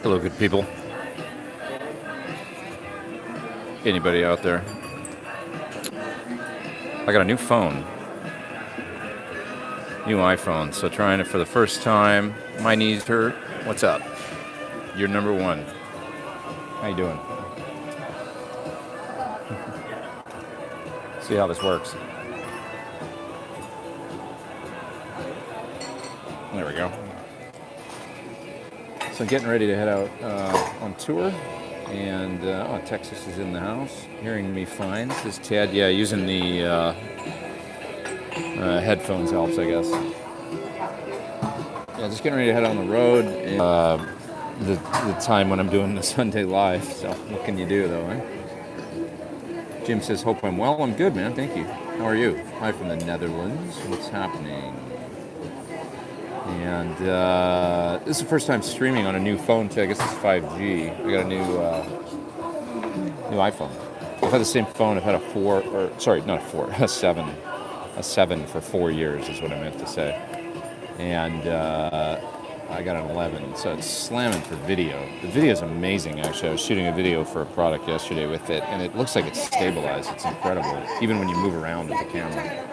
Hello, good people. Anybody out there? I got a new phone, new iPhone. So trying it for the first time. My knees hurt. What's up? You're number one. How you doing? See how this works. There we go. So getting ready to head out on tour. And Texas is in the house, hearing me fine. This is Ted. Yeah, using the headphones helps, I guess. Yeah, just getting ready to head on the road. And, the time when I'm doing the Sunday live. So what can you do, though, eh? Jim says, hope I'm well. I'm good, man. Thank you. How are you? Hi from the Netherlands. What's happening? And this is the first time streaming on a new phone, too. I guess it's 5G. I got a new iPhone. I've had the same phone. I've had a 4, or sorry, not a 4, a 7. A 7 for 4 years is what I meant to say. And I got an 11, so it's slamming for video. The video is amazing, actually. I was shooting a video for a product yesterday with it, and it looks like it's stabilized. It's incredible, even when you move around with the camera.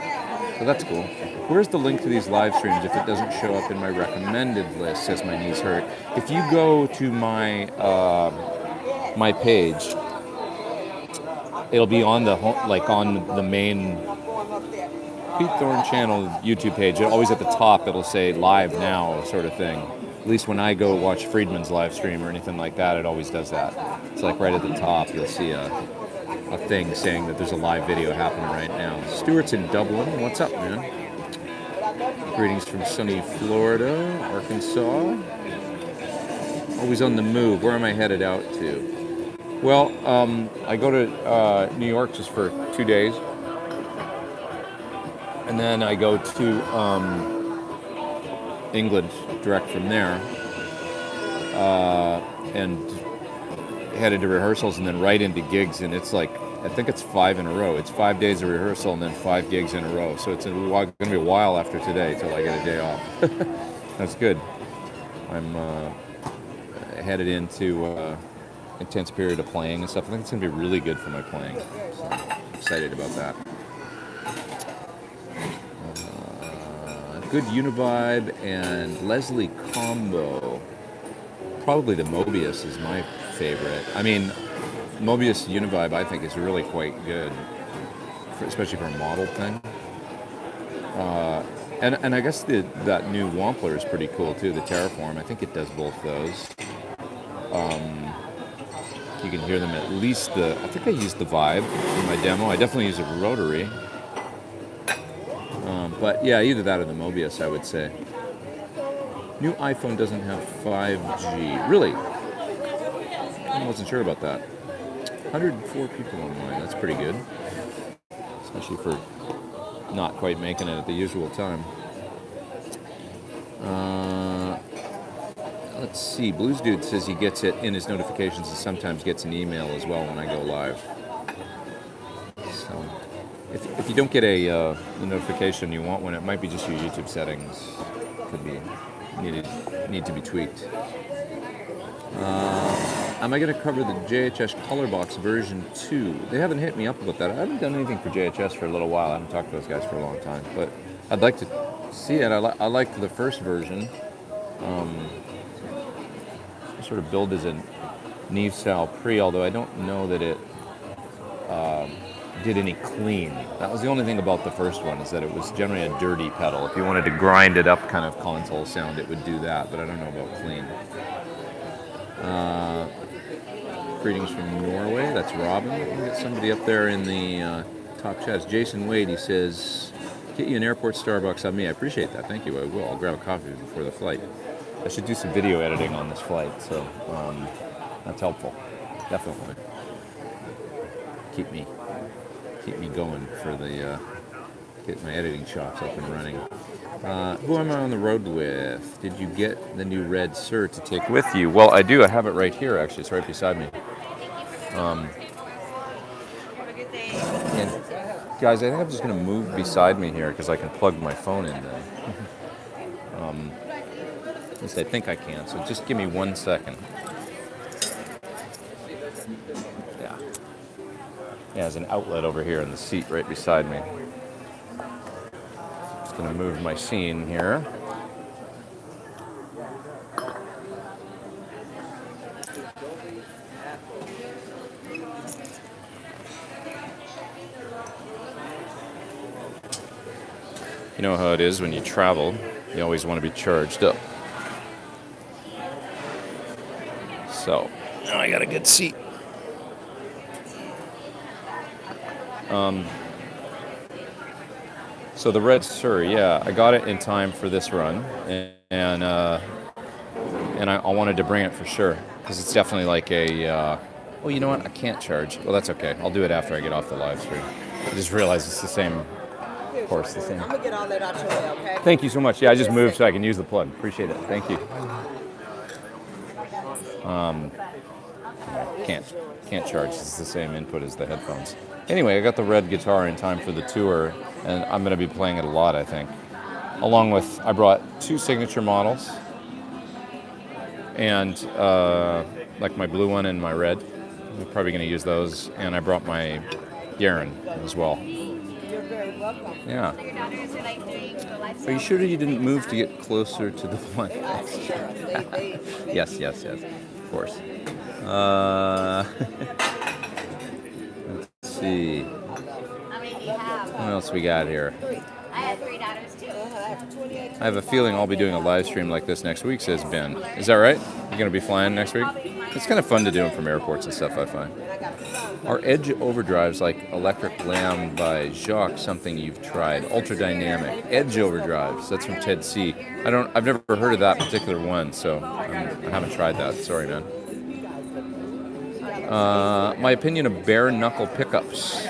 So that's cool. Where's the link to these live streams if it doesn't show up in my recommended list, says my knees hurt? If you go to my my page, it'll be on the on the main Pete Thorn channel YouTube page. Always at the top, it'll say live now sort of thing. At least when I go watch Friedman's live stream or anything like that, it always does that. It's like right at the top, you'll see a thing saying that there's a live video happening right now. Stuart's in Dublin. What's up, man? Greetings from sunny Florida, Arkansas. Always on the move. Where am I headed out to? Well, I go to New York just for 2 days. And then I go to England direct from there, and headed to rehearsals and then right into gigs. And it's like, I think it's 5 in a row. It's 5 days of rehearsal and then 5 gigs in a row. So it's going to be a while after today till I get a day off. That's good. I'm headed into intense period of playing and stuff. I think it's going to be really good for my playing. So I'm excited about that. Good Univibe and Leslie combo. Probably the Mobius is my favorite. I mean, Mobius Univibe I think is really quite good, especially for a model thing. And I guess that new Wampler is pretty cool too, the Terraform. I think it does both those. You can hear them at least I think I used the Vibe in my demo. I definitely use a rotary. But yeah, either that or the Mobius, I would say. New iPhone doesn't have 5G. Really? I wasn't sure about that. 104 people online. That's pretty good. Especially for not quite making it at the usual time. Let's see. Blues Dude says he gets it in his notifications and sometimes gets an email as well when I go live. So if you don't get a notification you want one, it might be just your YouTube settings. Could be need to be tweaked. Am I going to cover the JHS Colorbox version 2? They haven't hit me up about that. I haven't done anything for JHS for a little while. I haven't talked to those guys for a long time, but I'd like to see it. I liked the first version. Sort of billed as a Neve style pre, although I don't know that it did any clean. That was the only thing about the first one, is that it was generally a dirty pedal. If you wanted to grind it up kind of console sound, it would do that, but I don't know about clean. Greetings from Norway. That's Robin. We get somebody up there in the top chats. Jason Wade, he says, get you an airport Starbucks on me. I appreciate that. Thank you. I will. I'll grab a coffee before the flight. I should do some video editing on this flight, so that's helpful. Definitely. Keep me going for the get my editing shops up and running. Who am I on the road with? Did you get the new red Sir to take with you? Well, I do. I have it right here, actually. It's right beside me. And guys, I think I'm just going to move beside me here because I can plug my phone in then. At least I think I can. So just give me 1 second. Yeah, there's an outlet over here in the seat right beside me. Just gonna move my scene here. You know how it is when you travel, you always want to be charged up. So, now I got a good seat. So the Red Sur, yeah, I got it in time for this run, and I wanted to bring it for sure, because it's definitely like a, oh, you know what, I can't charge. Well, that's okay. I'll do it after I get off the live stream. I just realized it's the same, of course, the same. I'm going to get all that out your way, okay? Thank you so much. Yeah, I just moved so I can use the plug. Appreciate it. Thank you. Can't charge. It's the same input as the headphones. Anyway, I got the red guitar in time for the tour, and I'm going to be playing it a lot, I think. Along with, I brought 2 signature models, and like my blue one and my red. I'm probably going to use those, and I brought my Garen as well. You're very welcome. Yeah. Your daughters are like doing the life. Are you sure you didn't move to get closer to the one? Yes, of course. Let's see. How many do you have? What else we got here? I have 3 daughters too. I have a feeling I'll be doing a live stream like this next week, says Ben. Is that right? You're going to be flying next week? It's kind of fun to do them from airports and stuff, I find. Are Edge overdrives like Electric Lamb by Jacques something you've tried? Ultra dynamic. Edge overdrives. That's from Ted C. I've never heard of that particular one, so I haven't tried that. Sorry, man. My opinion of bare knuckle pickups.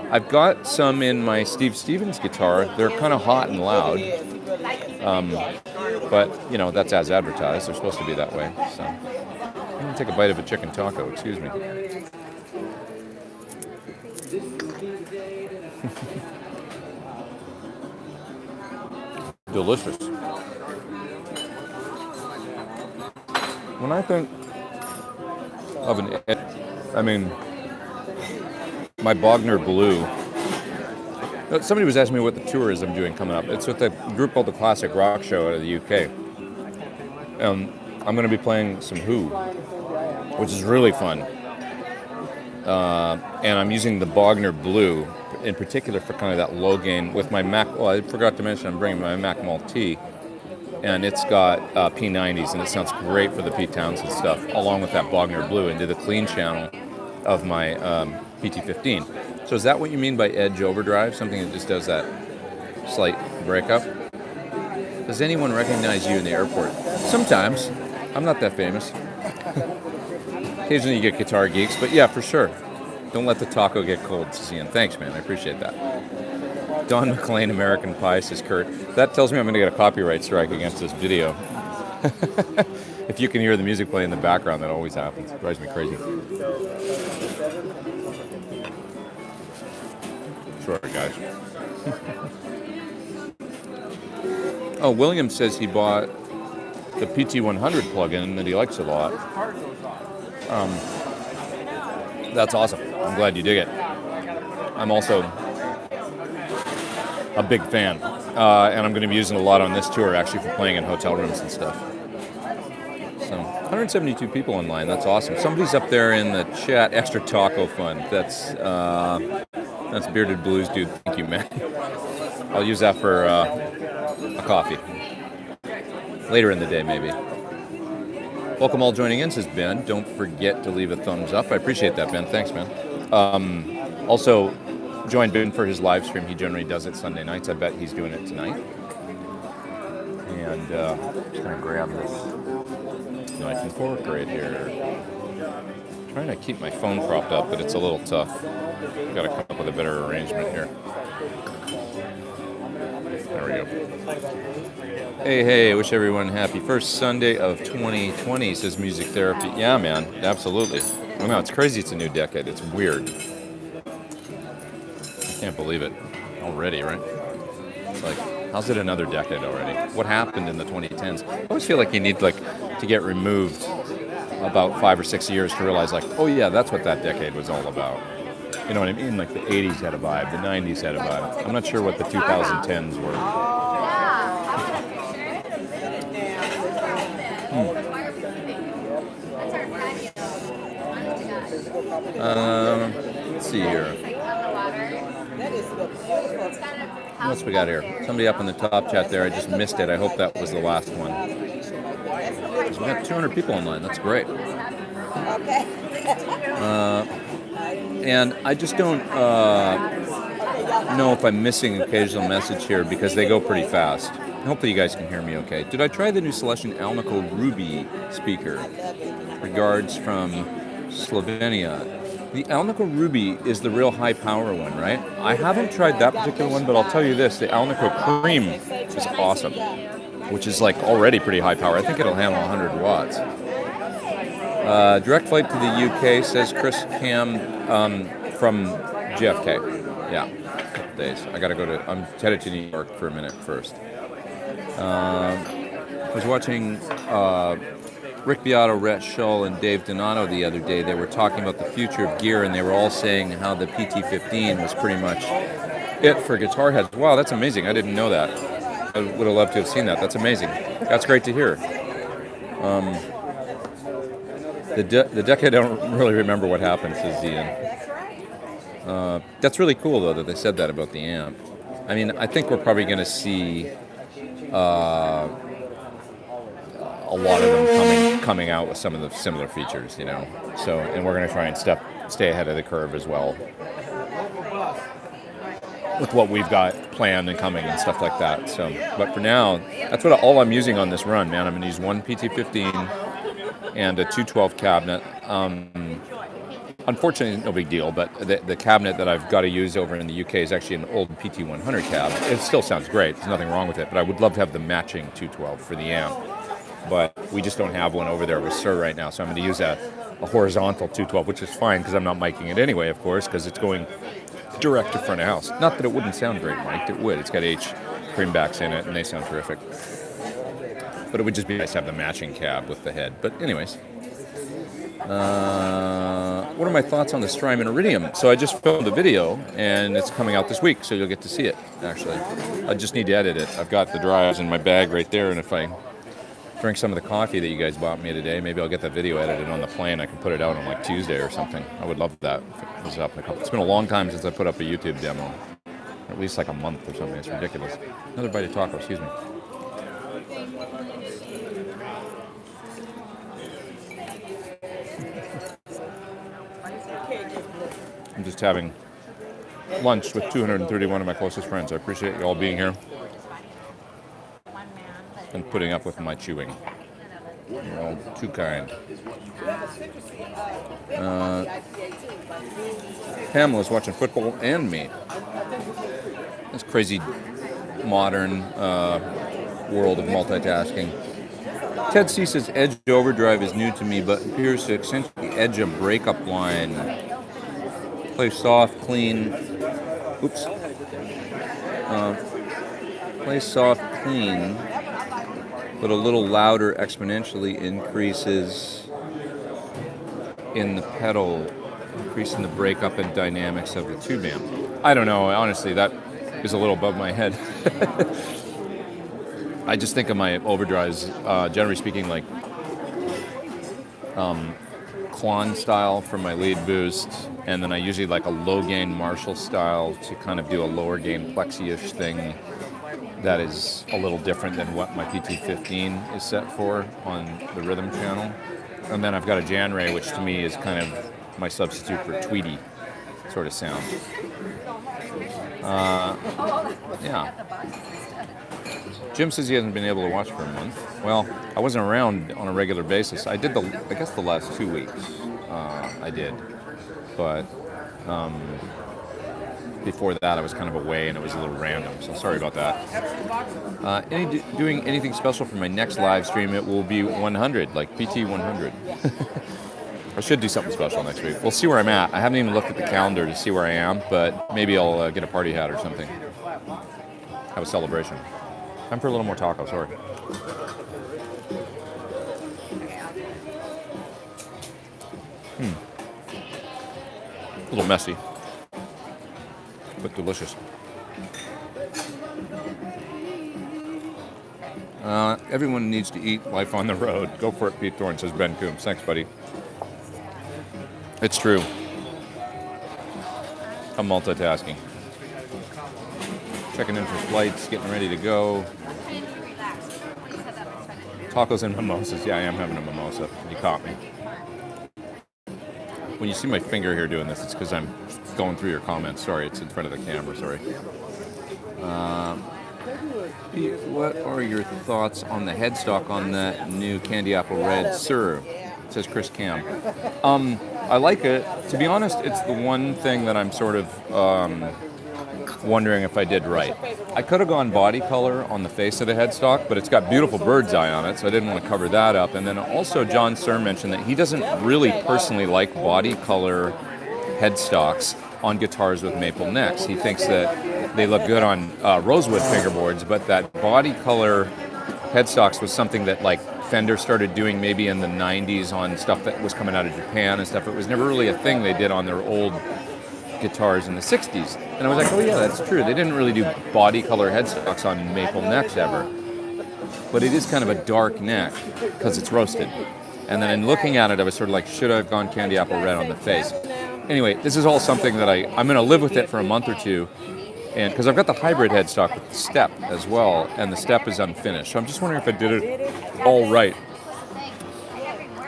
I've got some in my Steve Stevens guitar. They're kind of hot and loud. But, you know, that's as advertised. They're supposed to be that way. So I'm going to take a bite of a chicken taco. Excuse me. Delicious. When I think of an Edge, I mean, my Bogner Blue. Somebody was asking me what the tour is I'm doing coming up. It's with a group called the Classic Rock Show out of the UK. I'm going to be playing some Who, which is really fun. And I'm using the Bogner Blue in particular for kind of that low gain with my Mac. Well, I forgot to mention I'm bringing my Mac Multi, and it's got P90s, and it sounds great for the Pete Townsend stuff, along with that Bogner Blue into the clean channel of my PT15. So is that what you mean by Edge overdrive? Something that just does that slight breakup? Does anyone recognize you in the airport? Sometimes. I'm not that famous. Occasionally you get guitar geeks, but yeah, for sure. Don't let the taco get cold, Cian. Thanks, man. I appreciate that. Don McLean, American Pie, says Kurt. That tells me I'm going to get a copyright strike against this video. If you can hear the music playing in the background, that always happens. It drives me crazy. Sorry, guys. Oh, William says he bought the PT100 plugin that he likes a lot. That's awesome. I'm glad you dig it. I'm also a big fan, and I'm going to be using it a lot on this tour, actually, for playing in hotel rooms and stuff. So, 172 people online. That's awesome. Somebody's up there in the chat. Extra taco fun. That's Bearded Blues, dude. Thank you, man. I'll use that for a coffee later in the day, maybe. Welcome all joining in, says Ben. Don't forget to leave a thumbs up. I appreciate that, Ben. Thanks, man. Also, join Ben for his live stream. He generally does it Sunday nights. I bet he's doing it tonight. And just going to grab this knife and fork right here. Trying to keep my phone propped up, but it's a little tough. Got to come up with a better arrangement here. There we go. Hey, wish everyone happy first Sunday of 2020, says Music Therapy. Yeah, man, absolutely. I know, it's crazy it's a new decade. It's weird. I can't believe it already, right? It's like, how's it another decade already? What happened in the 2010s? I always feel like you need to get removed about 5 or 6 years to realize, like, oh yeah, that's what that decade was all about. You know what I mean? Like the 80s had a vibe, the 90s had a vibe. I'm not sure what the 2010s were. Let's see here. That is the beautiful. What else we got here? Somebody up in the top chat there. I just missed it. I hope that was the last one. We got 200 people online. That's great. Okay. And I just don't know if I'm missing an occasional message here because they go pretty fast. Hopefully you guys can hear me okay. Did I try the new Celestion Alnico Ruby speaker? Regards from Slovenia. The Alnico Ruby is the real high power one, right? I haven't tried that particular one, but I'll tell you this, the Alnico Cream is awesome, which is like already pretty high power. I think it'll handle 100 watts. Direct flight to the UK, says Chris Cam from JFK. Yeah, days. I gotta go to, I'm headed to New York for a minute first. I was watching Rick Beato, Rhett Shull, and Dave Donato the other day. They were talking about the future of gear, and they were all saying how the PT-15 was pretty much it for guitar heads. Wow, that's amazing. I didn't know that. I would have loved to have seen that. That's amazing. That's great to hear. The deck, I don't really remember what happened, says Ian. That's really cool, though, that they said that about the amp. I mean, I think we're probably going to see a lot of them coming out with some of the similar features, you know. So, and we're going to try and stay ahead of the curve as well with what we've got planned and coming and stuff like that. So, but for now, that's all I'm using on this run, man. I'm going to use one PT-15 and a 212 cabinet. Unfortunately, no big deal, but the cabinet that I've got to use over in the UK is actually an old PT-100 cab. It still sounds great. There's nothing wrong with it, but I would love to have the matching 212 for the amp. But we just don't have one over there with Sir right now, so I'm going to use a horizontal 212, which is fine because I'm not miking it anyway, of course, because it's going direct to front of house. Not that it wouldn't sound great mic'd, it would. It's got H creambacks in it, and they sound terrific. But it would just be nice to have the matching cab with the head. But anyways, what are my thoughts on the Strymon Iridium? So I just filmed a video, and it's coming out this week, so you'll get to see it, actually. I just need to edit it. I've got the drives in my bag right there, and if I drink some of the coffee that you guys bought me today, maybe I'll get that video edited on the plane. I can put it out on like Tuesday or something. I would love that. If it was up in a couple. It's been a long time since I put up a YouTube demo. At least like a month or something. It's ridiculous. Another bite of taco, excuse me. I'm just having lunch with 231 of my closest friends. I appreciate you all being here and putting up with my chewing. You're all too kind. Pamela's watching football and me. This crazy modern world of multitasking. Ted C says edge overdrive is new to me, but appears to accentuate the edge of breakup line. Play soft, clean. Oops. Play soft, clean, but a little louder exponentially increases in the pedal, increasing the breakup and dynamics of the tube amp. I don't know, honestly, that is a little above my head. I just think of my overdrives, generally speaking, like Klon style for my lead boost, and then I usually like a low gain Marshall style to kind of do a lower gain plexi-ish thing that is a little different than what my PT-15 is set for on the rhythm channel. And then I've got a Jan Ray, which to me is kind of my substitute for Tweety sort of sound. Yeah. Jim says he hasn't been able to watch for a month. Well, I wasn't around on a regular basis. I did I guess the last 2 weeks I did. But before that I was kind of away and it was a little random, so sorry about that. Doing anything special for my next live stream? It will be 100, like PT 100. I should do something special next week. We'll see where I'm at. I haven't even looked at the calendar to see where I am, but maybe I'll get a party hat or something. Have a celebration. Time for a little more taco, sorry. A little messy. but delicious. Everyone needs to eat life on the road. Go for it, Pete Thorn, says Ben Coombs. Thanks, buddy. It's true. I'm multitasking. Checking in for flights, getting ready to go. Tacos and mimosas. Yeah, I am having a mimosa. You caught me. When you see my finger here doing this, it's because I'm going through your comments. Sorry, it's in front of the camera. Sorry. Pete, what are your thoughts on the headstock on that new Candy Apple Red Sir? Says Chris Cam. I like it. To be honest, it's the one thing that I'm sort of wondering if I did right. I could have gone body color on the face of the headstock, but it's got beautiful bird's eye on it, so I didn't want to cover that up. And then also John Sir mentioned that he doesn't really personally like body color headstocks on guitars with maple necks. He thinks that they look good on rosewood fingerboards, but that body color headstocks was something that like Fender started doing maybe in the 90s on stuff that was coming out of Japan and stuff. It was never really a thing they did on their old guitars in the 60s. And I was like, oh yeah, that's true. They didn't really do body color headstocks on maple necks ever. But it is kind of a dark neck because it's roasted. And then in looking at it, I was sort of like, should I have gone Candy Apple Red on the face? Anyway, this is all something that I'm going to live with it for a month or two. And because I've got the hybrid headstock with the step as well, and the step is unfinished. So I'm just wondering if I did it all right.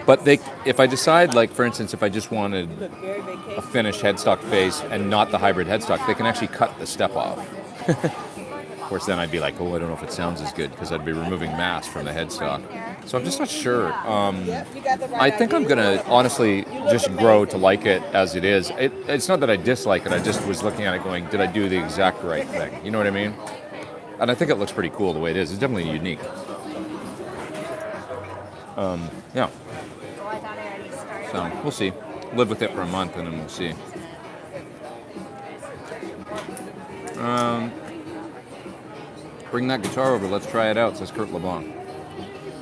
But if I decide, like for instance, if I just wanted a finished headstock face and not the hybrid headstock, they can actually cut the step off. Of course, then I'd be like, oh, I don't know if it sounds as good because I'd be removing mass from the headstock. So I'm just not sure. I think I'm going to honestly just grow to like it as it is. It's not that I dislike it. I just was looking at it going, did I do the exact right thing? You know what I mean? And I think it looks pretty cool the way it is. It's definitely unique. Yeah. So we'll see. Live with it for a month and then we'll see. Bring that guitar over. Let's try it out, says Kurt LeBlanc.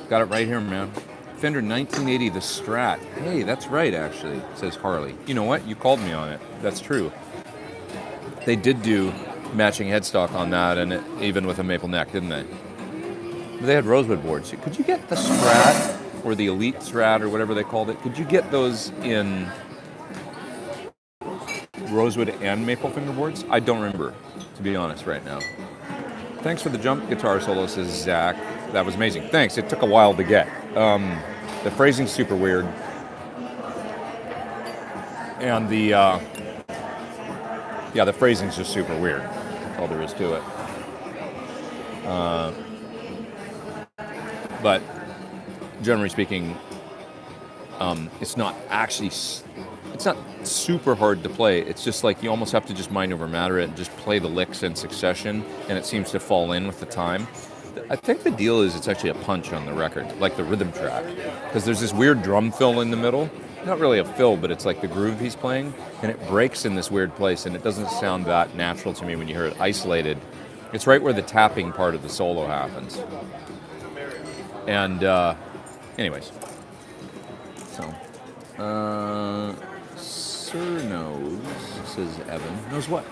Got it right here, man. Fender 1980, the Strat. Hey, that's right, actually, says Harley. You know what? You called me on it. That's true. They did do matching headstock on that, and even with a maple neck, didn't they? They had rosewood boards. Could you get the Strat or the Elite Strat or whatever they called it? Could you get those in rosewood and maple fingerboards? I don't remember, to be honest, right now. Thanks for the jump guitar solo, says Zach. That was amazing. Thanks. It took a while to get. The phrasing's super weird. And the phrasing's just super weird. That's all there is to it. But generally speaking, it's not super hard to play. It's just like you almost have to just mind over matter it and just play the licks in succession, and it seems to fall in with the time. I think the deal is it's actually a punch on the record, like the rhythm track, because there's this weird drum fill in the middle. Not really a fill, but it's like the groove he's playing, and it breaks in this weird place, and it doesn't sound that natural to me when you hear it isolated. It's right where the tapping part of the solo happens. And anyways, so Sir knows, says Evan. Knows what?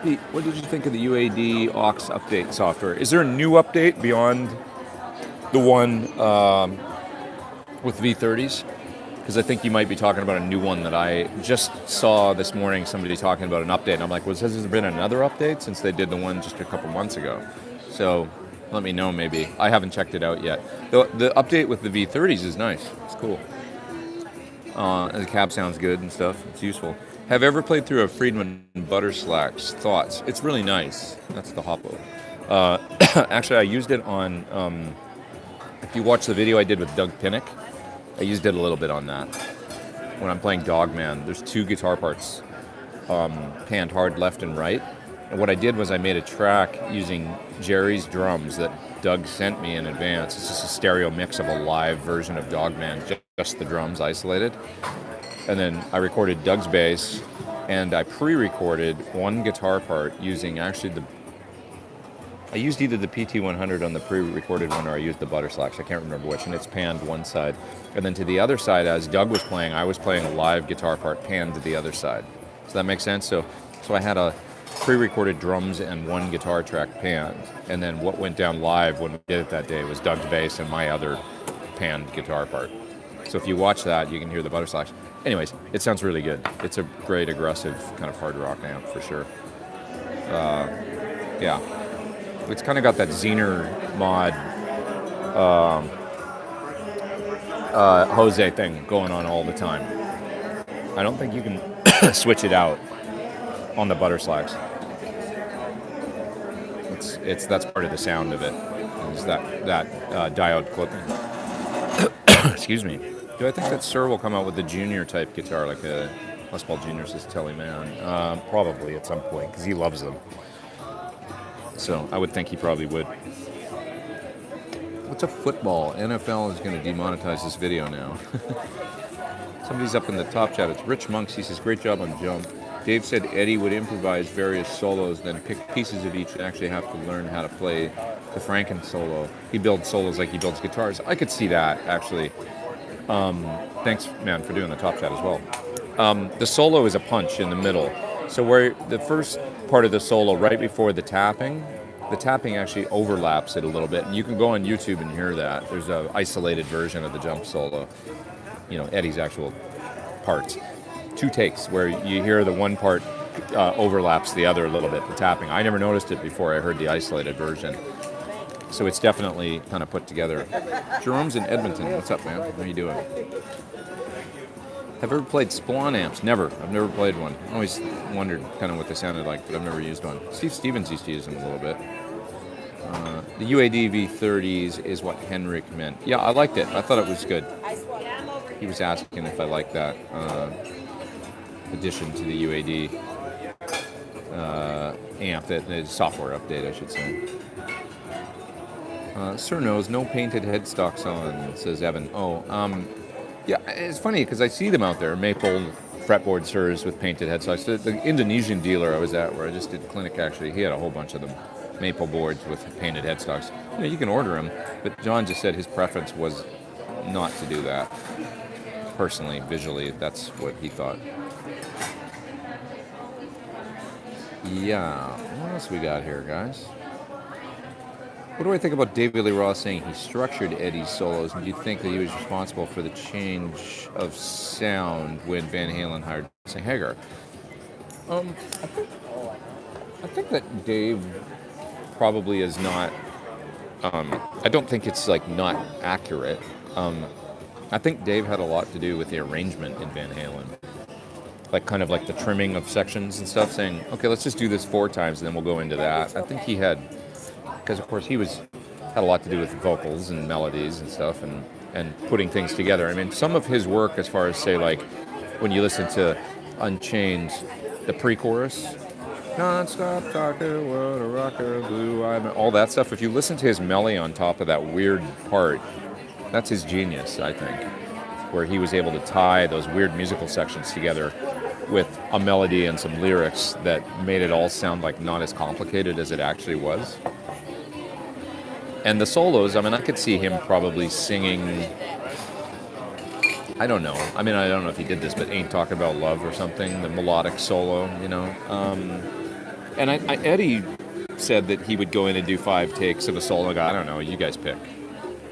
Pete, what did you think of the UAD aux update software? Is there a new update beyond the one with V30s? Because I think you might be talking about a new one that I just saw this morning, somebody talking about an update. And I'm like, well, has there been another update since they did the one just a couple months ago? So let me know maybe. I haven't checked it out yet. The update with the V30s is nice. It's cool. And the cab sounds good and stuff. It's useful. Have ever played through a Friedman Butter Slacks? Thoughts? It's really nice. That's the Hoppo. Actually, I used it on, if you watch the video I did with Doug Pinnock, I used it a little bit on that. When I'm playing Dogman, there's two guitar parts, panned hard left and right. And what I did was I made a track using Jerry's drums that Doug sent me in advance. It's just a stereo mix of a live version of Dogman, just the drums isolated. And then I recorded Doug's bass, and I pre-recorded one guitar part using actually I used either the PT100 on the pre-recorded one or I used the Butter Slacks. I can't remember which, and it's panned one side. And then to the other side, as Doug was playing, I was playing a live guitar part panned to the other side. Does that make sense? So I had a pre-recorded drums and one guitar track panned, and then what went down live when we did it that day was Doug's bass and my other panned guitar part. So if you watch that, you can hear the Butterslacks. Anyways, it sounds really good. It's a great, aggressive kind of hard rock amp for sure. Yeah. It's kind of got that Zener mod Jose thing going on all the time. I don't think you can switch it out on the Butterslacks. That's part of the sound of it. Is that diode clipping. Excuse me. Do I think that Sir will come out with a junior type guitar, like a Les Paul Junior, says Telly Man? Probably at some point, because he loves them. So I would think he probably would. What's a football? NFL is going to demonetize this video now. Somebody's up in the top chat. It's Rich Monks. He says, great job on Jump. Dave said Eddie would improvise various solos, then pick pieces of each and actually have to learn how to play the Franken solo. He builds solos like he builds guitars. I could see that, actually. Thanks, man, for doing the top chat as well. The solo is a punch in the middle. So where the first part of the solo, right before the tapping actually overlaps it a little bit. And you can go on YouTube and hear that. There's an isolated version of the Jump solo. You know, Eddie's actual parts. 2 takes where you hear the one part overlaps the other a little bit, the tapping. I never noticed it before I heard the isolated version. So it's definitely kind of put together. Jerome's in Edmonton. What's up, man? How are you doing? Have you ever played Splon amps? Never. I've never played one. I always wondered kind of what they sounded like, but I've never used one. Steve Stevens used to use them a little bit. The UAD V30s is what Henrik meant. Yeah, I liked it. I thought it was good. He was asking if I liked that addition to the UAD amp, the software update, I should say. Sir knows no painted headstocks on, says Evan. Yeah, it's funny because I see them out there, maple fretboard Sirs with painted headstocks. The Indonesian dealer I was at, where I just did clinic, actually, he had a whole bunch of them, maple boards with painted headstocks. You know, you can order them, but John just said his preference was not to do that. Personally, visually, that's what he thought. Yeah, what else we got here, guys? What do I think about David Lee Roth saying he structured Eddie's solos, and do you think that he was responsible for the change of sound when Van Halen hired St. Hagar? I think that Dave probably is not. I don't think it's like not accurate. I think Dave had a lot to do with the arrangement in Van Halen, like kind of like the trimming of sections and stuff. Saying, okay, let's just do this 4 times, and then we'll go into that. I think he had. Because of course he had a lot to do with vocals and melodies and stuff and putting things together. I mean, some of his work, as far as say like when you listen to Unchained, the pre-chorus, non-stop talker, what a rocker, blue eye, all that stuff. If you listen to his melody on top of that weird part, that's his genius, I think, where he was able to tie those weird musical sections together with a melody and some lyrics that made it all sound like not as complicated as it actually was. And the solos, I mean, I could see him probably singing, I don't know. I mean, I don't know if he did this, but Ain't Talking About Love or something, the melodic solo, you know. And Eddie said that he would go in and do 5 takes of a solo. I don't know, you guys pick.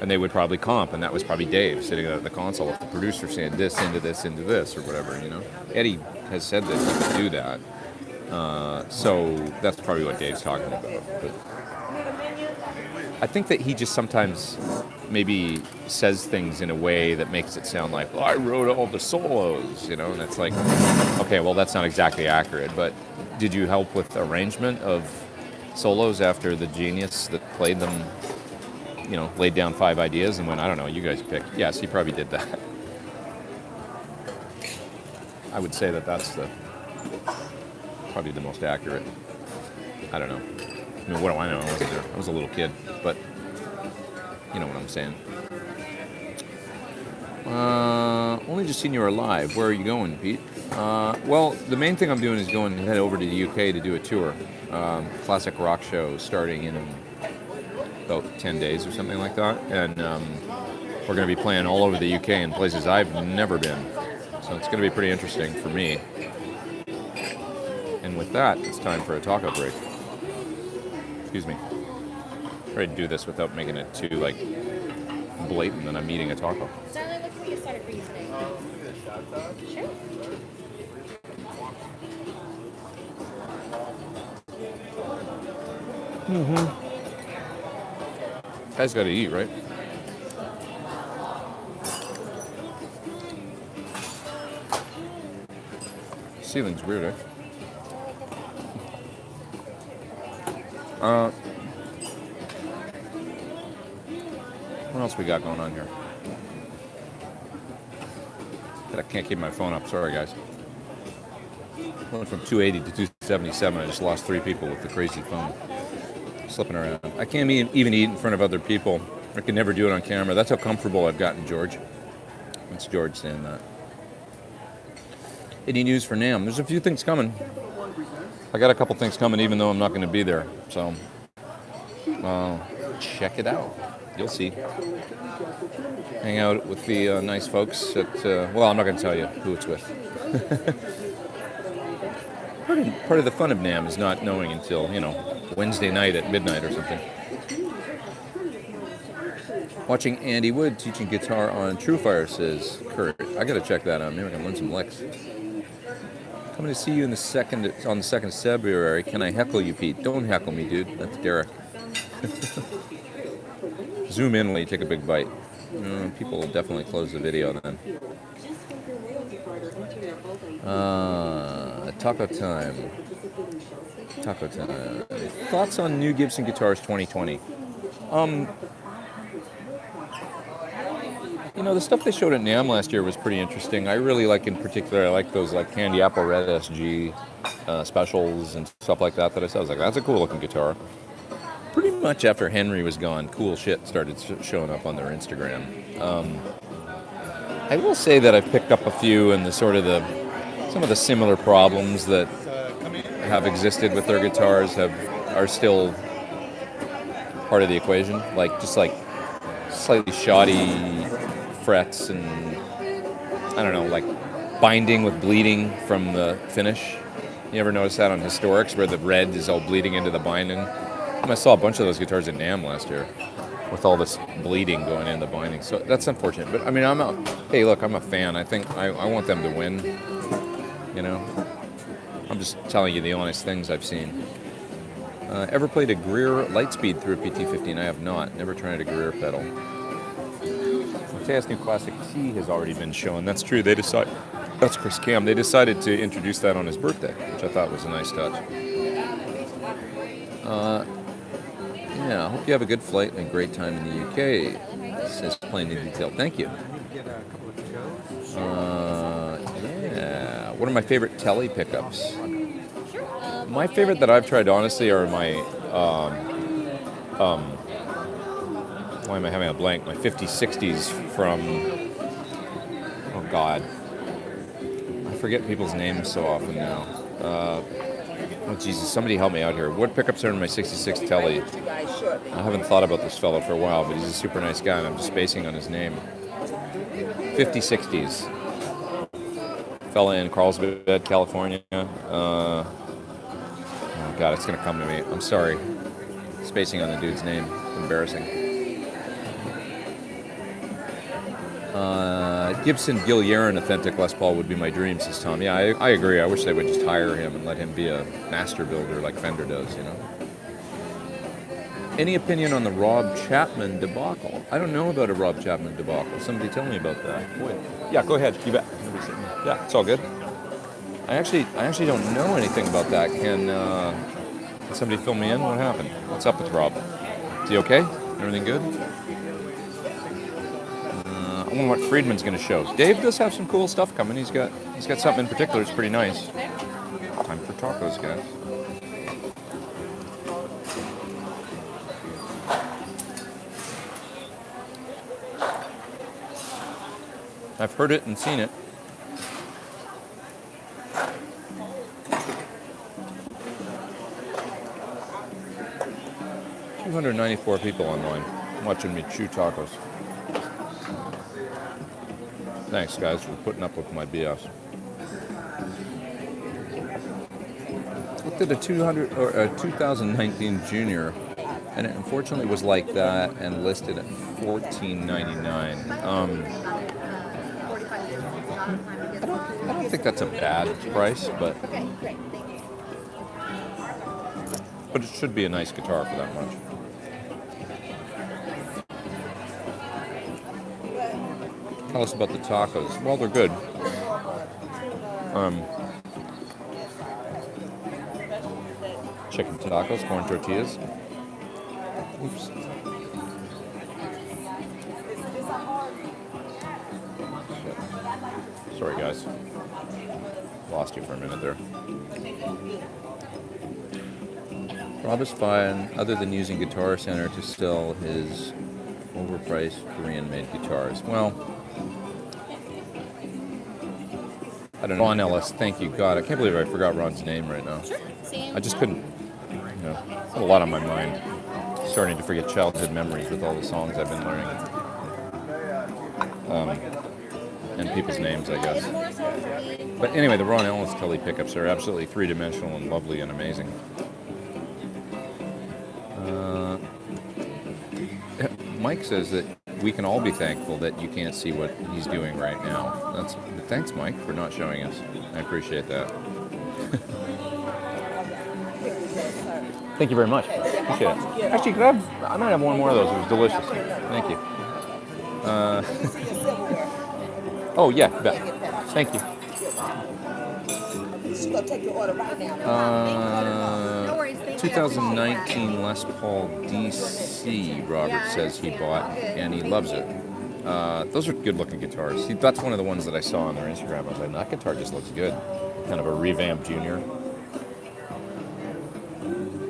And they would probably comp, and that was probably Dave sitting at the console with the producer saying this, into this, into this, or whatever, you know. Eddie has said that he could do that. So that's probably what Dave's talking about. But I think that he just sometimes maybe says things in a way that makes it sound like, well, I wrote all the solos, you know, and it's like, okay, well, that's not exactly accurate, but did you help with arrangement of solos after the genius that played them, you know, laid down 5 ideas and went, I don't know, you guys pick? Yes, he probably did that. I would say that that's probably the most accurate. I don't know. I mean, what do I know? I wasn't there. I was a little kid, but you know what I'm saying. Only just seen you are live. Where are you going, Pete? Well, the main thing I'm doing is going to head over to the UK to do a tour. Classic rock show starting in about 10 days or something like that. And we're going to be playing all over the UK in places I've never been. So it's going to be pretty interesting for me. And with that, it's time for a taco break. Excuse me. Try to do this without making it too like blatant that I'm eating a taco. Darling, what can we get started for you today? Sure. Guys got to eat, right? Ceiling's weird, eh? What else we got going on here? I can't keep my phone up. Sorry, guys. Went from 280 to 277. I just lost 3 people with the crazy phone slipping around. I can't even eat in front of other people. I can never do it on camera. That's how comfortable I've gotten, George. That's George saying that. Any news for NAMM? There's a few things coming. I got a couple things coming, even though I'm not going to be there. So, check it out. You'll see. Hang out with the nice folks at, well, I'm not going to tell you who it's with. Part of the fun of NAMM is not knowing until, Wednesday night at midnight or something. Watching Andy Wood teaching guitar on TrueFire, says Kurt. I got to check that out. Maybe I can learn some licks. Coming to see you on the 2nd of February. Can I heckle you, Pete? Don't heckle me, dude. That's Derek. Zoom in when you take a big bite. People will definitely close the video then. Taco time. Taco time. Thoughts on new Gibson guitars 2020? The stuff they showed at NAMM last year was pretty interesting. I really like, in particular, I like those like Candy Apple Red SG specials and stuff like that I saw. I was like, that's a cool looking guitar. Pretty much after Henry was gone, cool shit started showing up on their Instagram. I will say that I've picked up a few and some of the similar problems that have existed with their guitars are still part of the equation. Like slightly shoddy frets and I don't know, like binding with bleeding from the finish. You ever notice that on Historics where the red is all bleeding into the binding? I saw a bunch of those guitars at NAMM last year with all this bleeding going in the binding. So that's unfortunate. But I mean, I'm a fan. I think I want them to win. I'm just telling you the honest things I've seen. Ever played a Greer Lightspeed through a PT-15? I have not. Never tried a Greer pedal. Mateus' new Classic T has already been shown. That's true. That's Chris Cam. They decided to introduce that on his birthday, which I thought was a nice touch. I hope you have a good flight and a great time in the UK. Says plain in detail. Thank you. What are my favorite Tele pickups? My favorite that I've tried, honestly, are my, why am I having a blank? My 5060s from, oh God. I forget people's names so often now. Oh Jesus, somebody help me out here. What pickups are in my 66 Tele? I haven't thought about this fellow for a while, but he's a super nice guy, and I'm just spacing on his name. 5060s. Fella in Carlsbad, California. Oh God, it's gonna come to me. I'm sorry. Spacing on the dude's name. Embarrassing. Gibson Gil Yaron authentic Les Paul would be my dream, says Tom. Yeah, I agree. I wish they would just hire him and let him be a master builder like Fender does, Any opinion on the Rob Chapman debacle? I don't know about a Rob Chapman debacle. Somebody tell me about that. Wait. Yeah, go ahead. You bet. Yeah, it's all good. I actually don't know anything about that. Can somebody fill me in? What happened? What's up with Rob? Is he okay? Everything good? I wonder what Friedman's going to show. Dave does have some cool stuff coming. He's got something in particular that's pretty nice. Time for tacos, guys. I've heard it and seen it. $294 people online watching me chew tacos. Thanks, guys, for putting up with my BS. looked at a 200 or a 2019 Junior, and it unfortunately was like that and listed at $14.99. I don't think that's a bad price, but Okay, great. Thank you. it should be a nice guitar for that much. Tell us about the tacos. Well, they're good. Chicken tacos, corn tortillas. Oops. Sorry, guys. Lost you for a minute there. Rob is fine, other than using Guitar Center to sell his overpriced Korean-made guitars. Well, I don't know. Ron Ellis, thank you. God, I can't believe I forgot Ron's name right now. Sure. Sam. I just couldn't, had a lot on my mind. Starting to forget childhood memories with all the songs I've been learning. And people's names, I guess. But anyway, the Ron Ellis Kelly pickups are absolutely three-dimensional and lovely and amazing. Mike says that we can all be thankful that you can't see what he's doing right now. Thanks, Mike, for not showing us. I appreciate that. Thank you very much. Appreciate it. Actually, I might have one more of those. It was delicious. Thank you. Oh, yeah, bet. Thank you. She's gonna take your order right now. No worries. Thank you. 2019 Les Paul DC, Robert says he bought, and he loves it. Those are good-looking guitars. That's one of the ones that I saw on their Instagram. I was like, that guitar just looks good. Kind of a revamped Junior.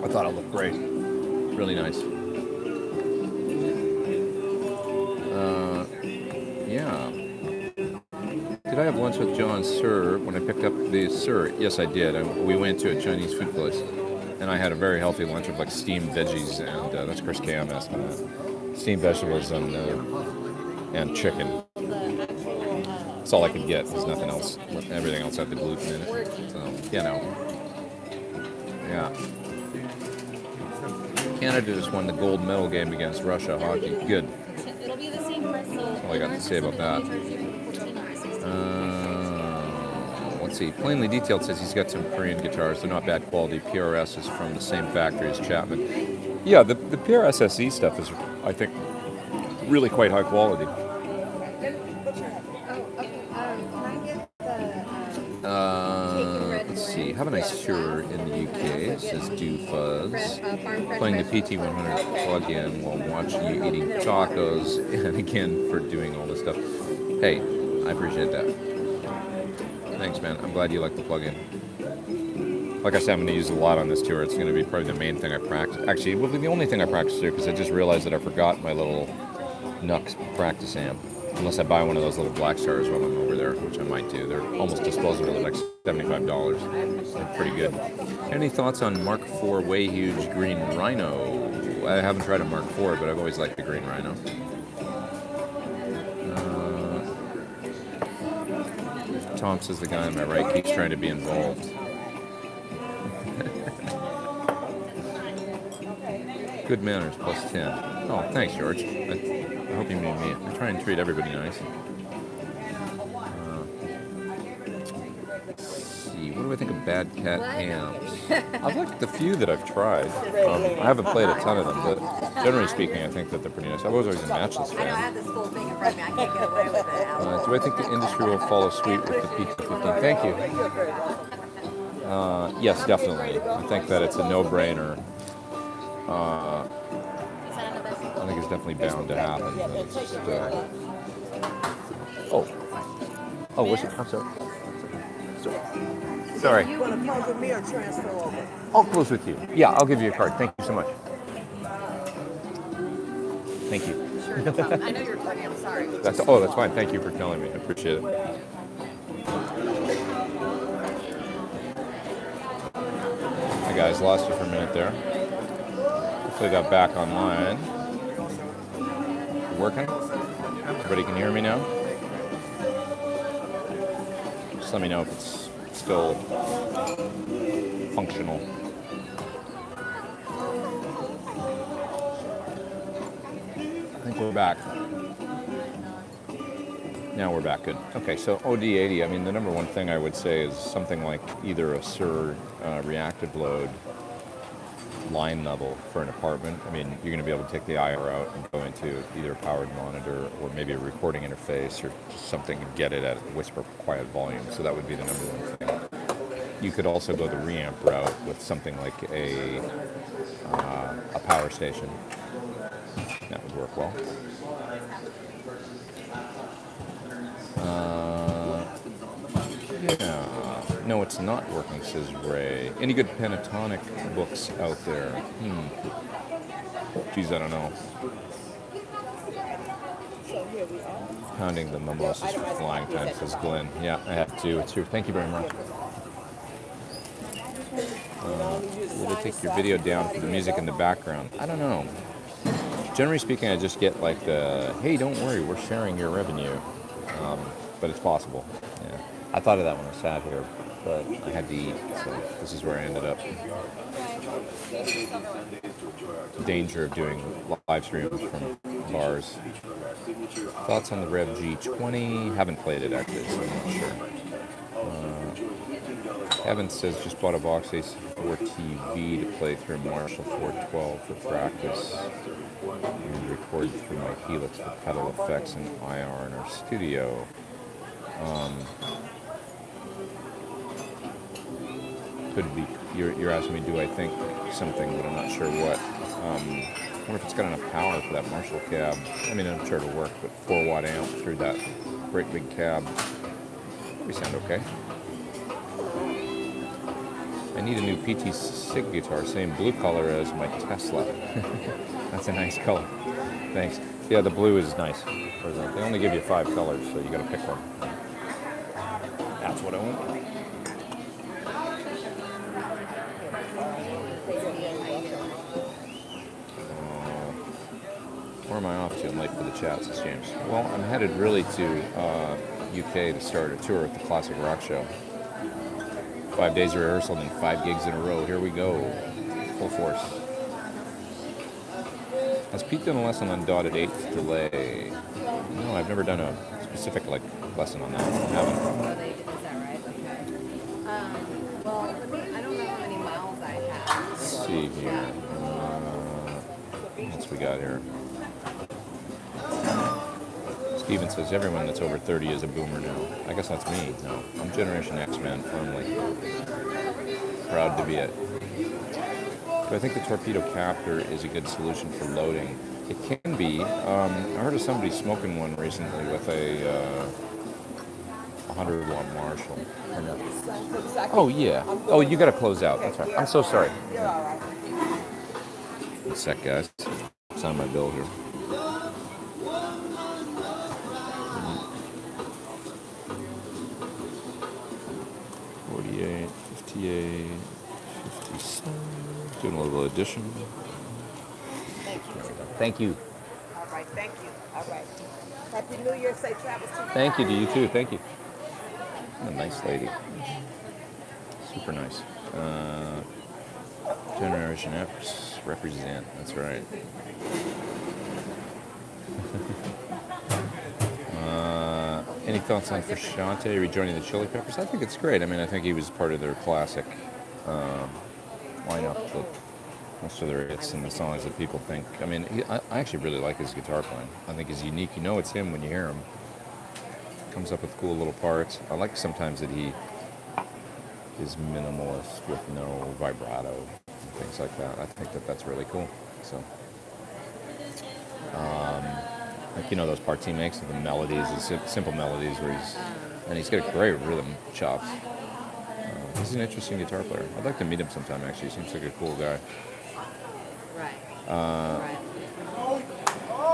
I thought it looked great. Really nice. Yeah. Did I have lunch with John Sir when I picked up the Sir? Yes, I did. We went to a Chinese food place, and I had a very healthy lunch of like steamed veggies, and that's Chris K. I'm asking that. Steamed vegetables and chicken. That's all I could get. There's nothing else. Everything else had the gluten in it. So, Yeah. Canada just won the gold medal game against Russia hockey. Good. It'll be the same price. That's all I got to say about that. Let's see. Plainly Detailed says he's got some Korean guitars. They're not bad quality. PRS is from the same factory as Chapman. Yeah, the PRS SE stuff is, I think, really quite high quality. Let's see. Have a nice tour in the UK, says Do Fuzz. Playing the PT100 plug-in while watching you eating tacos, and again for doing all this stuff. Hey, I appreciate that. Thanks, man. I'm glad you like the plug-in. Like I said, I'm going to use it a lot on this tour. It's going to be probably the main thing I practice. Actually, it will be the only thing I practice here because I just realized that I forgot my little Nux practice amp. Unless I buy one of those little Black Stars while I'm over there, which I might do. They're almost disposable. They're like $75. They're pretty good. Any thoughts on Mark IV Way Huge Green Rhino? I haven't tried a Mark IV, but I've always liked the Green Rhino. Tom says the guy on my right keeps trying to be involved. Good manners plus 10. Oh, thanks, George. I hope you mean me. I try and treat everybody nice. Let's see. What do I think of Bad Cat Amps? I've liked the few that I've tried. I haven't played a ton of them, but generally speaking, I think that they're pretty nice. I was always a Matchless I know I fan. have this full thing in front of me. I can't get away with it. Do I think the industry will follow suit with the PT15? Thank you. Yes, definitely. I think that it's a no-brainer. I think it's definitely bound to happen. But it's just, oh, what's it? I'm sorry. Sorry. You want to close with me or transfer over? I'll close with you. Yeah, I'll give you a card. Thank you so much. Thank you. I know you're funny. I'm sorry. That's fine. Thank you for telling me. I appreciate it. Hi guys, lost you for a minute there. Hopefully got back online. Working? Everybody can hear me now? Just let me know if it's still functional. I think we're back. Now we're back. Good. Okay, so OD80, I mean, the number one thing I would say is something like either a SIR reactive load line level for an apartment. I mean, you're going to be able to take the IR out and go into either a powered monitor or maybe a recording interface or something and get it at whisper quiet volume. So that would be the number one thing. You could also go the reamp route with something like a power station. That would work well. Yeah. No, it's not working, says Ray. Any good pentatonic books out there? Geez, I don't know. So here we are. Pounding the mimosas for flying time, says Glenn. Yeah, I have to. It's true. Thank you very much. Will they take your video down for the music in the background? I don't know. Generally speaking, I just get like the, hey, don't worry, we're sharing your revenue. But it's possible. Yeah. I thought of that when I sat here, but I had to eat, so this is where I ended up. Danger of doing live streams from bars. Thoughts on the Rev G20? Haven't played it actually, so I'm not sure. Evan says just bought a Vox AC4 TV to play through Marshall 412 for practice and record through my Helix for pedal effects and IR in our studio. Could be, you're asking me, do I think something, but I'm not sure what. I wonder if it's got enough power for that Marshall cab. I mean, I'm sure it'll work, but 4-watt amp through that great big cab. Probably sound okay. I need a new PT SIG guitar, same blue color as my Tesla. That's a nice color. Thanks. Yeah, the blue is nice. They only give you 5 colors, so you got to pick one. That's what I want. Where am I off to? I'm late for the chat, says James. Well, I'm headed really to UK to start a tour at the Classic Rock Show. 5 days of rehearsal and 5 gigs in a row. Here we go. Full force. Has Pete done a lesson on dotted eighth delay? No, I've never done a specific lesson on that. I haven't. Is that right? Okay. Well, I don't know how many miles I have. Let's see here. What else we got here? Steven says everyone that's over 30 is a boomer now. I guess that's me. No, I'm Generation X man firmly. Proud to be it. Do I think the torpedo captor is a good solution for loading? It can be. I heard of somebody smoking one recently with a 100-watt Marshall. Oh, yeah. Oh, you got to close out. That's right. I'm so sorry. You're all right. One sec, guys. It's on my bill here. 48, 58, 57. Doing a little addition. Thank you. Thank you. All right, thank you. All right. Happy New Year. Safe travels to you. Thank you to you too. Thank you. What a nice lady. Super nice. Generation X represent. That's right. Any thoughts on Frusciante rejoining the Chili Peppers? I think it's great. I mean, I think he was part of their classic lineup. Most of their hits and the songs that people think. I mean, I actually really like his guitar playing. I think he's unique. You know it's him when you hear him. Comes up with cool little parts. I like sometimes that he is minimalist with no vibrato and things like that. I think that that's really cool. So, like, you know, those parts he makes of the melodies, the simple melodies where he's got a great rhythm chops. He's an interesting guitar player. I'd like to meet him sometime, actually. He seems like a cool guy. Right.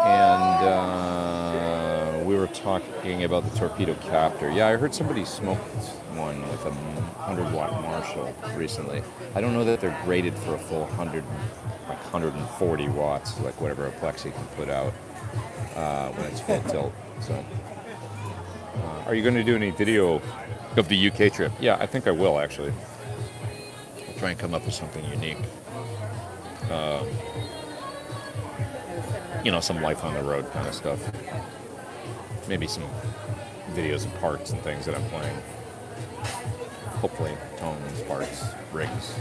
And we were talking about the torpedo captor. Yeah, I heard somebody smoked one with a 100-watt Marshall recently. I don't know that they're graded for a full 140 watts, like whatever a Plexi can put out when it's full tilt. So, are you going to do any video of the UK trip? Yeah, I think I will, actually. I Try and come up with something unique. Some life on the road kind of stuff. Maybe some videos of parts and things that I'm playing. Hopefully, tones, parts, rigs.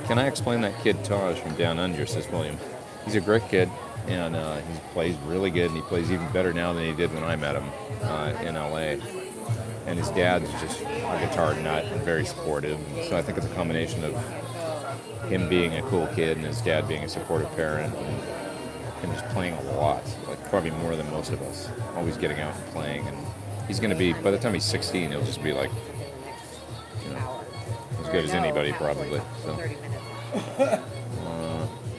Can I explain that kid Taj from Down Under, says William. He's a great kid, and he plays really good, and he plays even better now than he did when I met him in LA. And his dad's just a guitar nut and very supportive. So I think it's a combination of him being a cool kid and his dad being a supportive parent and just playing a lot, like probably more than most of us, always getting out and playing. And he's going to be, by the time he's 16, he'll just be like, as good as anybody probably. So,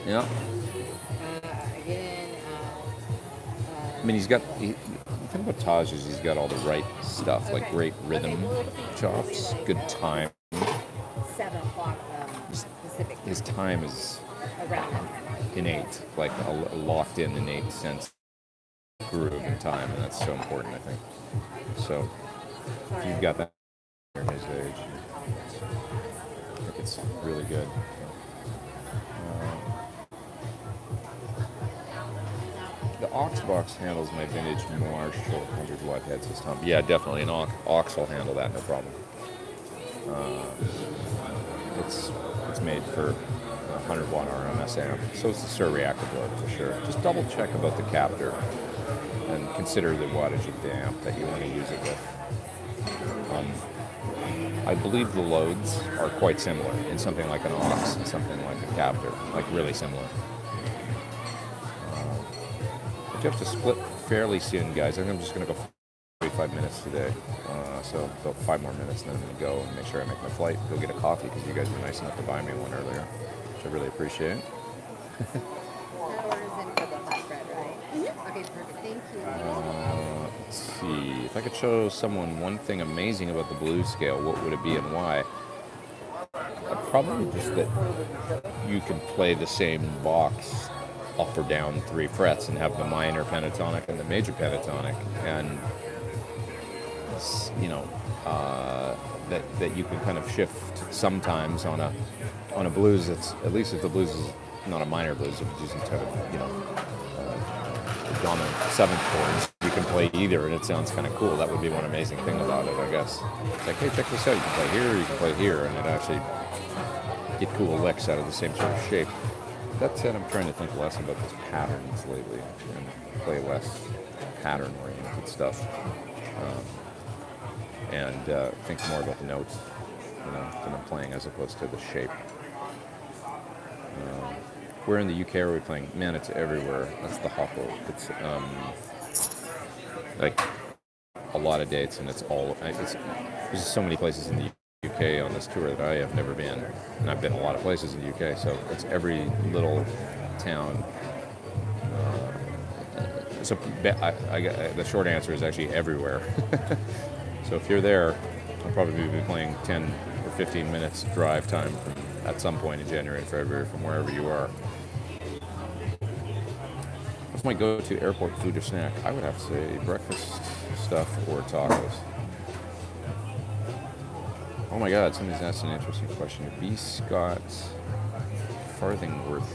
yeah. I mean, the thing about Taj is he's got all the right stuff, like great rhythm chops, good time. 7 o'clock Pacific. His time is Around innate, like a locked in innate sense of groove and time, and that's so important, I think. So, if you've got that at his age, I think it's really good. The aux box handles my vintage Marshall 100-watt head system. Yeah, definitely. An aux will handle that, no problem. It's made for a 100-watt RMS amp, so it's the stir reactive load for sure. Just double check about the captor and consider the wattage of the amp that you want to use it with. I believe the loads are quite similar in something like an aux and something like a captor, like really similar. You have to split fairly soon, guys. I think I'm just going to go 45 minutes today. So about 5 more minutes, and then I'm going to go and make sure I make my flight, go get a coffee, because you guys were nice enough to buy me one earlier, which I really appreciate. That order's in for the hot bread, right? Mm-hmm. Okay, perfect. Thank you. Let's see. If I could show someone one thing amazing about the blues scale, what would it be and why? Probably just that you can play the same box up or down 3 frets and have the minor pentatonic and the major pentatonic, and that you can kind of shift sometimes on a blues that's, at least if the blues is not a minor blues, if it's using kind of the dominant 7th chords, you can play either and it sounds kind of cool. That would be one amazing thing about it, I guess. It's like, hey, check this out, you can play here or you can play here, and it actually get cool licks out of the same sort of shape. That said, I'm trying to think less about those patterns lately and play less pattern-oriented stuff, and think more about the notes, that I'm playing as opposed to the shape. Where in the UK are we playing? Man, it's everywhere. That's the Hoppo. It's like a lot of dates, and there's just so many places in the UK on this tour that I have never been, and I've been a lot of places in the UK, so it's every little town. So the short answer is actually everywhere. So if you're there, I'll probably be playing 10 or 15 minutes drive time at some point in January and February from wherever you are. What's my go-to airport food or snack? I would have to say breakfast stuff or tacos. Oh my God, somebody's asked an interesting question. B. Scott Farthingworth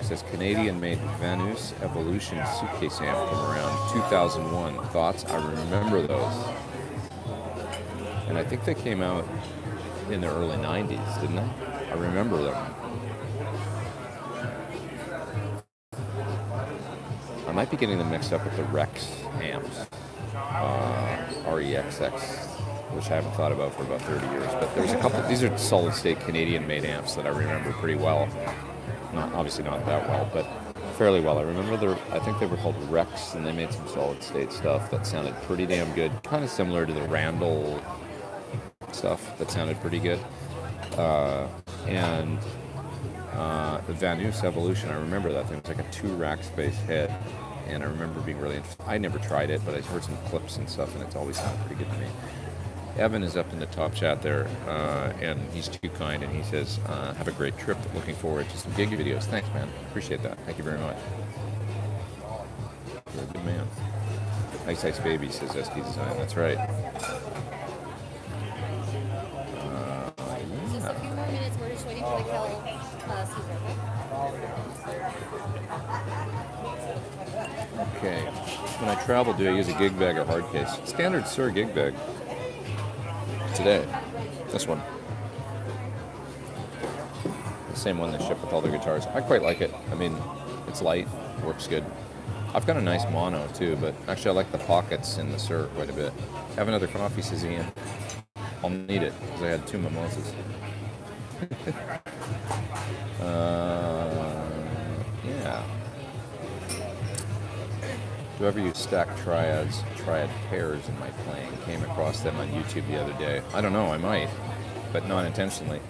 says Canadian-made Vanus Evolution suitcase amp from around 2001. Thoughts? I remember those. And I think they came out in the early 90s, didn't they? I remember them. I might be getting them mixed up with the Rex amps, REXX, which I haven't thought about for about 30 years. But there's a couple. These are solid-state Canadian-made amps that I remember pretty well. Obviously not that well, but fairly well. I remember I think they were called Rex, and they made some solid-state stuff that sounded pretty damn good. Kind of similar to the Randall stuff that sounded pretty good. And the Vanus Evolution, I remember that thing. It was like a 2-rack space head, and I remember being really interested. I never tried it, but I heard some clips and stuff, and it's always sounded pretty good to me. Evan is up in the top chat there, and he's too kind, and he says, have a great trip. Looking forward to some gig videos. Thanks, man. Appreciate that. Thank you very much. You're a good man. Ice Ice Baby, says SD Design. That's right. Okay. When I travel, do I use a gig bag or hard case? Standard Sir gig bag. Today. This one. The same one that shipped with all the guitars. I quite like it. I mean, it's light, works good. I've got a nice mono too, but actually I like the pockets in the Sir quite a bit. Have another coffee, says Ian. I'll need it because I had 2 mimosas. Yeah. Do I ever use stacked triad pairs in my playing? Came across them on YouTube the other day. I don't know, I might, but not intentionally.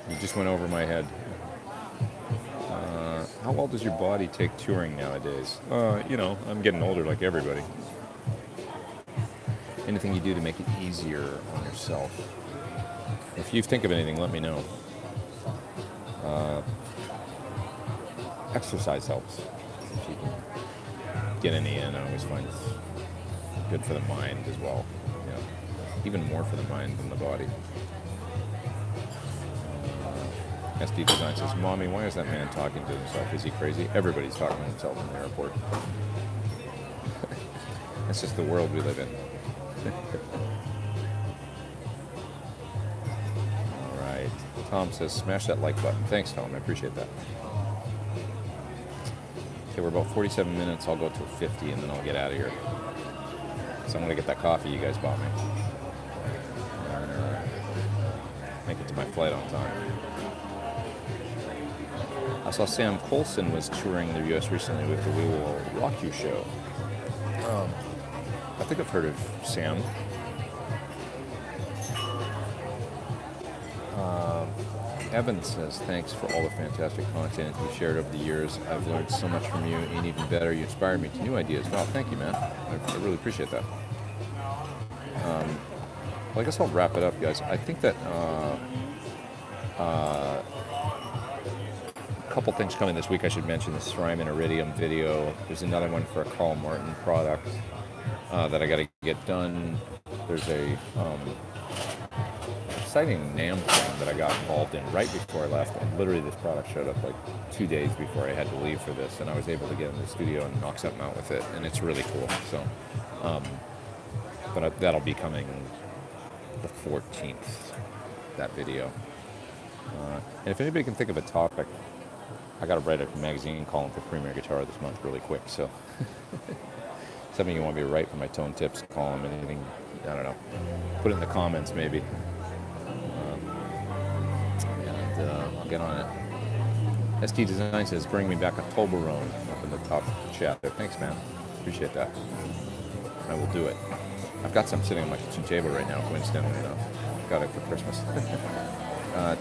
You just went over my head. How well does your body take touring nowadays? I'm getting older like everybody. Anything you do to make it easier on yourself? If you think of anything, let me know. Exercise helps. If you can get any in, I always find it's good for the mind as well. Even more for the mind than the body. SD Design says, Mommy, why is that man talking to himself? Is he crazy? Everybody's talking to himself in the airport. That's just the world we live in. All right. Tom says, smash that like button. Thanks, Tom. I appreciate that. Okay, we're about 47 minutes. I'll go till 50, and then I'll get out of here. So I'm going to get that coffee you guys bought me. Make it to my flight on time. I saw Sam Colson was touring the U.S. recently with the We Will Rock You show. I think I've heard of Sam. Evan says, thanks for all the fantastic content you've shared over the years. I've learned so much from you, and even better, you inspired me to new ideas. Wow, thank you, man. I really appreciate that. Well, I guess I'll wrap it up, guys. I think that a couple things coming this week I should mention. The Strymon Iridium video. There's another one for a Carl Martin product that I got to get done. There's a exciting NAMM thing that I got involved in right before I left, and literally this product showed up like 2 days before I had to leave for this, and I was able to get in the studio and knock something out with it, and it's really cool. So, but that'll be coming the 14th, that video. And if anybody can think of a topic, I got to write a magazine column for Premier Guitar this month really quick, so something you want me to write for my Tone Tips column, anything, I don't know, put it in the comments maybe. I'll get on it. ST Design says, bring me back a Toblerone up in the top chat there. Thanks, man. Appreciate that. I will do it. I've got some sitting on my kitchen table right now, coincidentally enough. Got it for Christmas.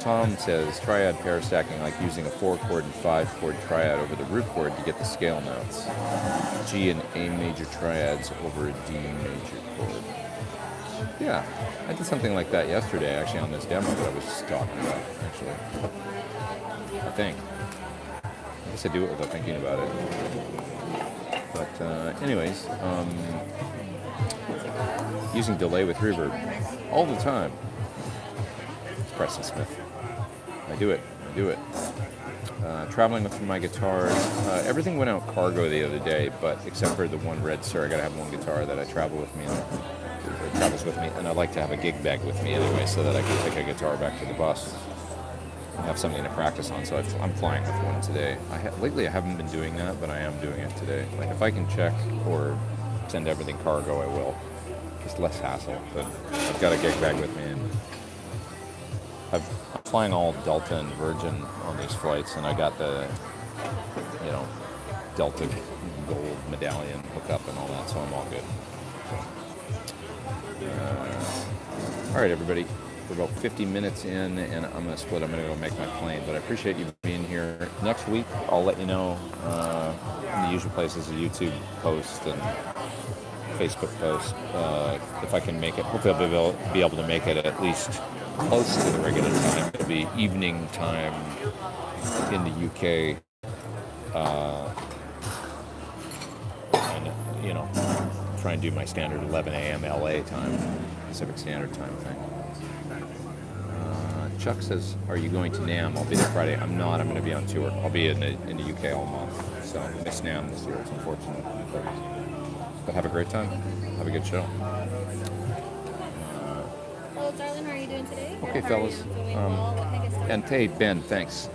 Tom says, triad pair stacking like using a 4-chord and 5-chord triad over the root chord to get the scale notes. G and A major triads over a D major chord. Yeah, I did something like that yesterday, actually, on this demo that I was just talking about, actually. I think. I guess I do it without thinking about it. But anyways, using delay with reverb all the time. It's Preston Smith. I do it. Traveling with my guitars. Everything went out cargo the other day, but except for the one Red Sir, I gotta have one guitar that I travel with me, travels with me, and I like to have a gig bag with me anyway, so that I can take a guitar back to the bus and have something to practice on. So I'm flying with one today. Lately I haven't been doing that, but I am doing it today. Like if I can check or send everything cargo, I will. Just less hassle. But I've got a gig bag with me, and I'm flying all Delta and Virgin on these flights, and I got the, Delta gold medallion hookup and all that, so I'm all good. All right, everybody. We're about 50 minutes in, and I'm going to split. I'm going to go make my plane, but I appreciate you being here. Next week, I'll let you know in the usual places, a YouTube post and Facebook post, if I can make it. Hopefully I'll be able to make it at least close to the regular time. It'll be evening time in the UK. And, try and do my standard 11 a.m. LA time, Pacific Standard Time thing. Chuck says, "Are you going to NAMM?" I'll be there Friday. I'm not. I'm going to be on tour. I'll be in the UK all month. So I miss NAMM this year. It's unfortunate. But have a great time. Have a good show. Hello, darling. How are you doing today? Okay, How are fellas. you doing? Well, what can I get started? And hey, Ben, thanks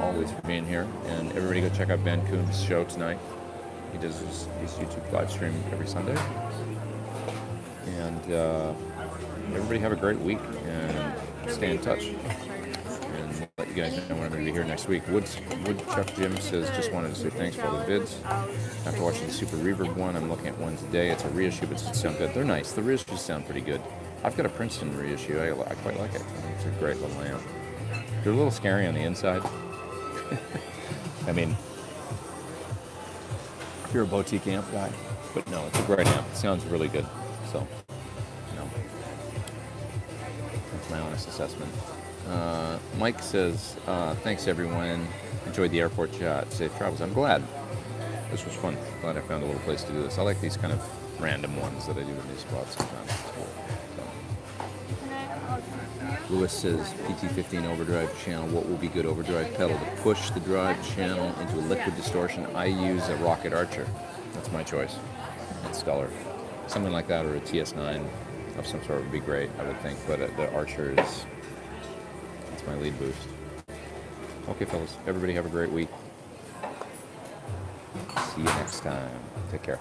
always for being here. And everybody go check out Ben Coombs' show tonight. He does his YouTube live stream every Sunday. And everybody have a great week and stay in touch. And let you guys know when I'm going to be here next week. Woodchuck Jim says, just wanted to say thanks for all the vids. After watching the Super Reverb one, I'm looking at one today. It's a reissue, but it sounds good. They're nice. The reissues sound pretty good. I've got a Princeton reissue. I quite like it. I think it's a great little amp. They're a little scary on the inside. I mean, if you're a boutique amp guy, but no, it's a great amp. It sounds really good. So, you know, that's my honest assessment. Mike says, thanks everyone. Enjoyed the airport chat. Safe travels. I'm glad. This was fun. Glad I found a little place to do this. I like these kind of random ones that I do in these spots sometimes. It's cool. Lewis says, PT15 overdrive channel. What will be good overdrive pedal to push the drive channel into a liquid distortion? I use a Rocket Archer. That's my choice. It's stellar. Something like that, or a TS9 of some sort would be great, I would think. But the Archer it's my lead boost. Okay, fellas. Everybody have a great week. See you next time. Take care.